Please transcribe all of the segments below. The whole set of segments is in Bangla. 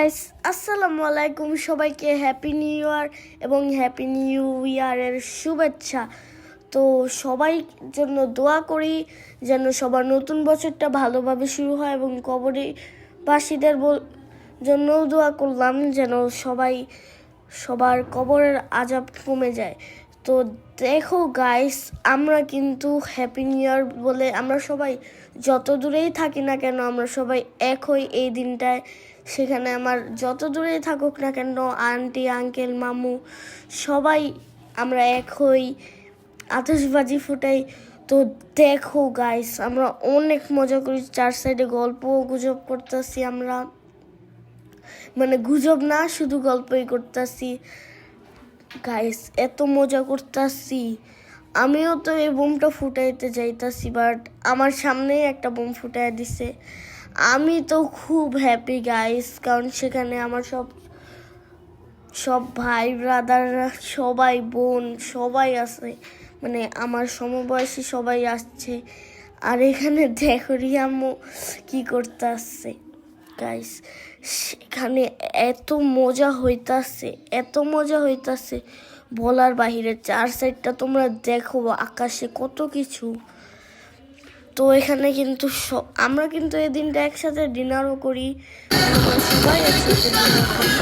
গাইস, আসসালামু আলাইকুম। সবাইকে হ্যাপি নিউ ইয়ার এবং হ্যাপি নিউ ইয়ারের শুভেচ্ছা। তো সবাই জন্য দোয়া করি যেন সবার নতুন বছরটা ভালোভাবে শুরু হয়, এবং কবরবাসীদের জন্যও দোয়া করলাম যেন সবার কবরের আযাব কমে যায়। তো দেখো গাইস, আমরা কিন্তু হ্যাপি নিউ ইয়ার বলে আমরা সবাই যত দূরেই থাকি না কেন, আমরা সবাই এক হই এই দিনটায়। সেখানে আমার যত দূরেই থাকুক না কেন, আন্টি আঙ্কেল মামু সবাই আমরা এক হই, আতশবাজি ফুটাই। তো দেখো গাইস, আমরা অনেক মজা করি, চার সাইডে গল্প গুজব করতেছি। আমরা মানে গুজব না, শুধু গল্পই করতেছি গাইস, এত মজা করতেছি। আমিও তো এই বোমটা ফুটাইতে যাইতাছি, বাট আমার সামনেই একটা বোম ফুটাই দিছে। আমি তো খুব হ্যাপি গাইস, কারণ সেখানে আমার সব ভাই ব্রাদাররা সবাই, বোন সবাই আছে, মানে আমার সমবয়সী সবাই আসছে। আর এখানে দেখো রিয়াম্মু কি করতে আসছে গাইস। সেখানে এত মজা হইতাছে বলার বাহিরে। চার সাইডটা তোমরা দেখো, আকাশে কত কিছু। তো এখানে কিন্তু আমরা কিন্তু এই দিনটা একসাথে ডিনারও করি, সবাই একসাথে ডিনার করি,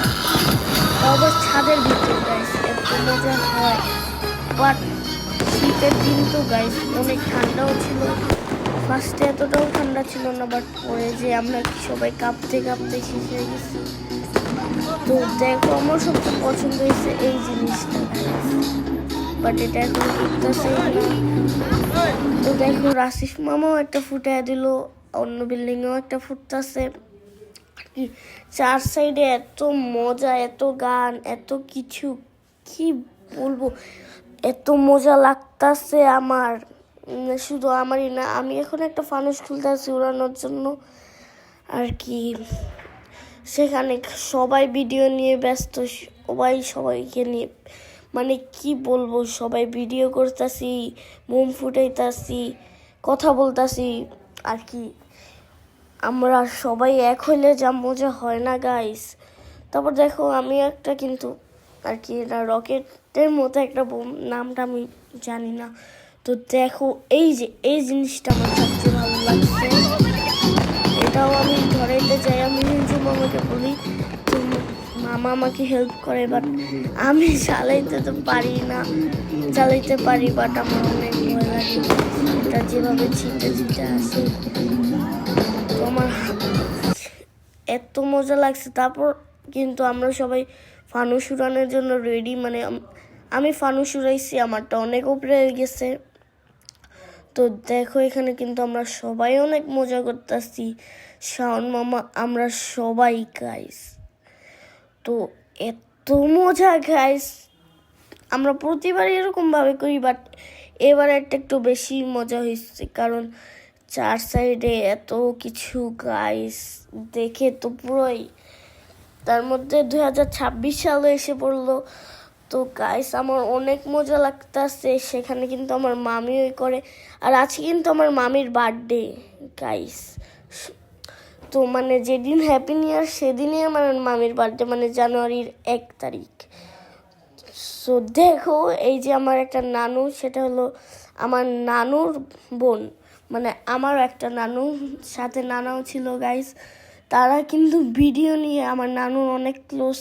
আবার ছাদের ভিতরে গাইস, এত মজা হয়। বাট শীতের দিন তো গাইস, অনেক ঠান্ডাও ছিল। ফার্স্টে এতটাও ঠান্ডা ছিল না, বাট পরে যে আমরা সবাই কাঁপতে শেষ হয়ে গেছি। তো দেখো, আমার সবচেয়ে পছন্দ হয়েছে এই জিনিসটা, বাট এটা এখন ফুটতেছে না। তো দেখো, রাসিফ মামাও একটা ফুটাই দিল, অন্য বিল্ডিংয়েও একটা ফুটতেছে। চার সাইডে এত মজা, এত গান, এত কিছু, কি বলবো, এত মজা লাগতাছে আমার। শুধু আমারই না, আমি এখন একটা ফানুস খুলতেছি উড়ানোর জন্য আর কি। সেখানে সবাই ভিডিও নিয়ে ব্যস্ত, সবাইকে নিয়ে, মানে কি বলবো, সবাই ভিডিও করতেছি, বোম ফুটাইতাছি, কথা বলতাছি আর কি। আমরা সবাই এক হইলে যা মজা হয় না গাইস। তারপর দেখো, আমি একটা কিন্তু আর কি, এটা রকেটের মতো একটা বোম, নামটা আমি জানি না। তো দেখো, এই জিনিসটা আমার সবচেয়ে ভালো লাগছে। এটাও আমি ধরাইতে যাই, আমি হিঞ্জু মামাকে বলি, তো মামা আমাকে হেল্প করে, বাট আমি চালাইতে পারি, বাট আমার অনেক ভয় লাগে। এটা যেভাবে ছিটে আসে, তো আমার এত মজা লাগছে। তারপর কিন্তু আমরা সবাই ফানুস উড়ানোর জন্য রেডি, মানে আমি ফানুস উড়াইছি, আমারটা অনেক উপরে হয়ে গেছে। তো দেখো, এখানে কিন্তু আমরা সবাই অনেক মজা করতেছি, শাওন মামা, আমরা সবাই গাইস। তো এত মজা গাইস, আমরা প্রতিবার এরকমভাবে করি, বাট এবার একটু বেশি মজা হয়েছে, কারণ চার সাইডে এত কিছু গাইস, দেখে তো পুরোই, তার মধ্যে 2026 সালে এসে পড়লো। তো গাইস, আমার অনেক মজা লাগতেছে। সেখানে কিন্তু আমার মামিও করে, আর আজকে কিন্তু আমার মামির বার্থডে গাইস। তো মানে যেদিন হ্যাপি নিউ ইয়ার সেদিনই আমার মামির বার্থডে, মানে জানুয়ারির 1 তারিখ। সো দেখো, এই যে আমার একটা নানু, সেটা হলো আমার নানুর বোন, মানে আমার একটা নানু সাথে নানাও ছিল গাইস। তারা কিন্তু ভিডিও নিয়ে, আমার নানুর অনেক ক্লোজ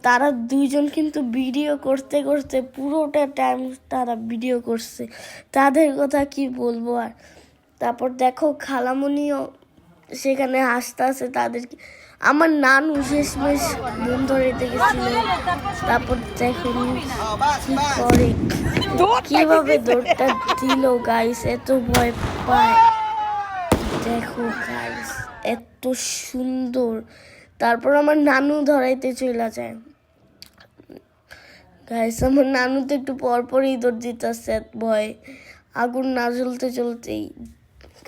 তারা দুইজন কিন্তু ভিডিও করতে করতে পুরোটা টাইম তারা ভিডিও করছে, তাদের কথা কি বলবো আর। তারপর দেখো, খালামণিও সেখানে হাসতে আছে তাদেরকে। আমার নানু শেষমেশ বোম ধরাইতে গেছিল। তারপর দেখো কি করে, কিভাবে দৌড়টা দিল গাইস, এত ভয় পায়। দেখো গাইস, এত সুন্দর। তারপর আমার নানু ধরাইতে চলে যায় গাইস। আমার নানু তো একটু পরপরই দৌড় দিতেছে ভয়, আগুন না চলতেই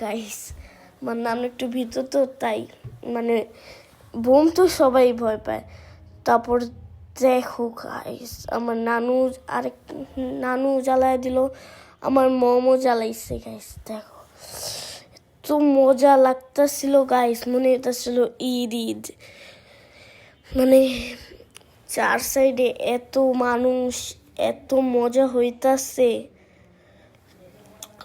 গাইস। আমার নানু একটু ভিতর তো, তাই মানে বোম তো সবাই ভয় পায়। তারপর দেখো গাইস, আমার নানু জ্বালায় দিল, আমার মমও জ্বালাইছে গাইস। দেখো, তো মজা লাগতেছিল গাইস, মনে হইতেছিল ঈদ। মানে চার সাইডে এত মানুষ, এত মজা হইতাছে।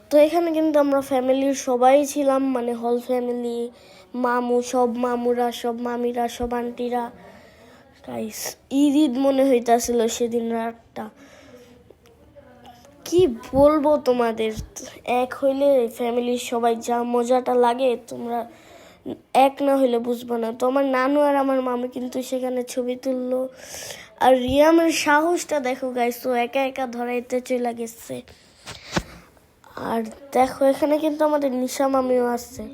তো এখানে কিন্তু আমরা ফ্যামিলির সবাই ছিলাম, মানে হল ফ্যামিলি, মামু, সব মামুরা, সব মামিরা, সব আন্টিরা। গাইস ঈদ ঈদ মনে হইতাছিল সেদিন রাতটা। কি বলবো তোমাদের, এক হইলে ফ্যামিলির সবাই যা মজাটা লাগে তোমরা এক না হইলে বুঝবো না। তো আমার নানু আর আমার মামু কিন্তু সেখানে ছবি তুললো। আর রিয়ামের সাহসটা দেখো গাইস, তো একা একা ধরাইতে চলে গেছে। আর দেখো এখানে কিন্তু আমাদের নিশা মামিও আছে।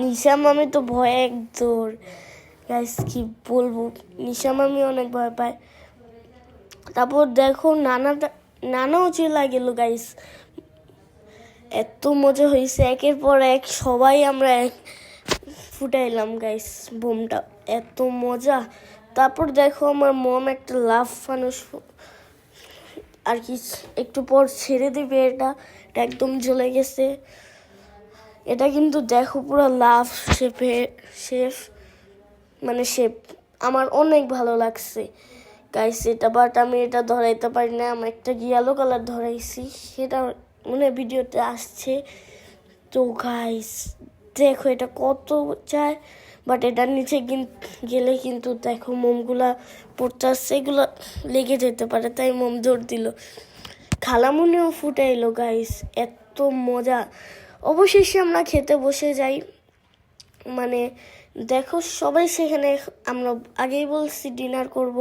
নিশা মামি তো ভয়ে এক দৌড়। গাইস কি বলবো, নিশা মামি অনেক ভয় পায়। তারপর দেখো নানাও চলে গেল গাইস। এত মজা হয়েছে, একের পর এক সবাই আমরা ফুটাইলাম গাইস বোমটা, এত মজা। তারপর দেখো আমার মম একটা লাভ ফানুস আর কি একটু পর ছেড়ে দিবে, এটা একদম জ্বলে গেছে। এটা কিন্তু দেখো পুরো লাভ শেফ, মানে শেপ আমার অনেক ভালো লাগছে গাইস এটা। বাট আমি এটা ধরাইতে পারি না, আমি একটা ইয়েলো কালার ধরাইছি, সেটা মানে ভিডিওতে আসছে। তো গাইস দেখো এটা কত চায়, বাট এটার নিচে গেলে কিন্তু দেখো মোমগুলা পড়তে আসছে, এগুলো লেগে যেতে পারে, তাই মোম জোর দিল। খালামুনিও ফুটাইলো গাইস, এত মজা। অবশেষে আমরা খেতে বসে যাই। মানে দেখো সবাই সেখানে, আমরা আগেই বলছি ডিনার করব,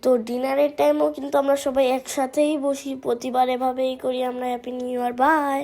তো ডিনারের টাইমও কিন্তু আমরা সবাই একসাথেই বসি, প্রতিবার এভাবেই করি আমরা। Happy new year, by.